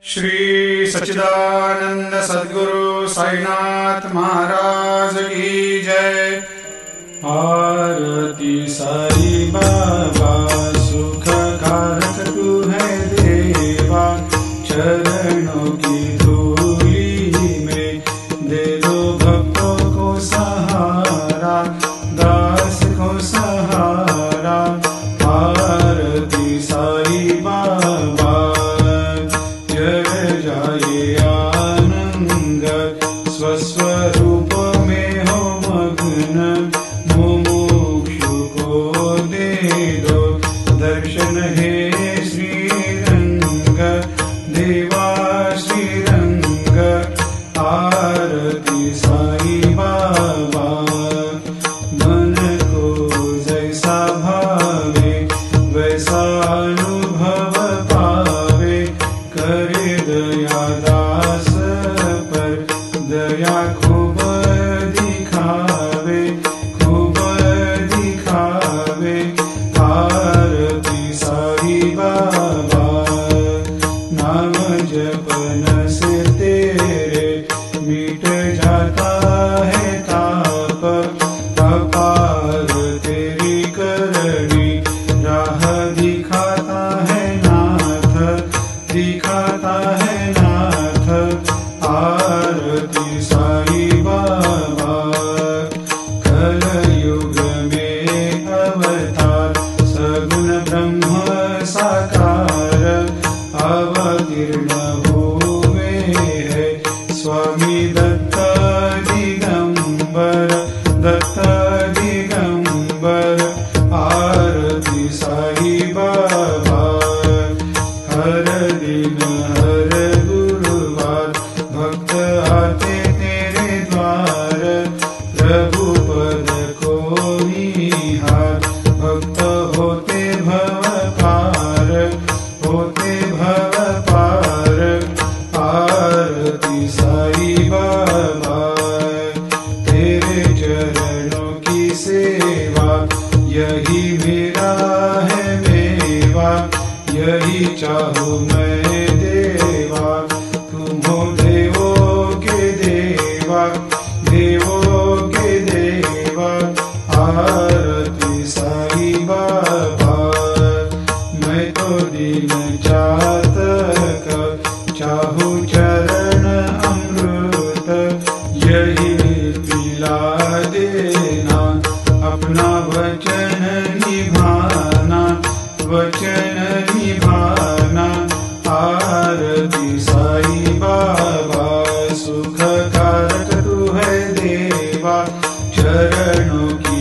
श्री सच्चिदानंद सद्गुरु साईनाथ महाराज की जय। आरती साई बाबा सुख कारक तू है देवा, चरणों की धूली में दे दो भक्तों को सहारा, दास को सहारा। आरती साई बाबा जय जाए आनंद, स्वस्वरूप में हो मग्न, मुमुक्षु को दे दो दर्शन हे श्रीरंग, देवा श्रीरंग। आरती साई बाबा मन को जैसा भावे वैसा अनुभव पावे, करे दया दास पर दया खूब दिखावे, खूब दिखावे। आरती साई बाबा नाम जपन से तेरे मिट जाता है ताप, अपार तेरी करनी राह दिखाता है नाथ, दिखाता है नाथ। आरती साई बाबा कलयुग में अवतार, सगुण ब्रह्म साकार अवतीर्ण हुए है स्वामी दत्त दिगंबर, दत्त दिगंबर। आरती साई बाबा हर दिन हर गुरुवार भक्त आते तेरे द्वार, प्रभु पद को निहार, भक्त होते भव पार, होते भव पार। आरती साई बाबा तेरे चरणों की सेवा, यही मेरा है मेवा, यही चाहूँ मैं देवा। तुम हो देवों के देवा, देवों के देवा। आरती साई बाबा मैं तो दिन चातक, चाहूँ चरण अमृत, यही पिला देना, अपना वचन निभाना, वचन निभाना। आरती साई बाबा सुख कारक तू है देवा, चरणों की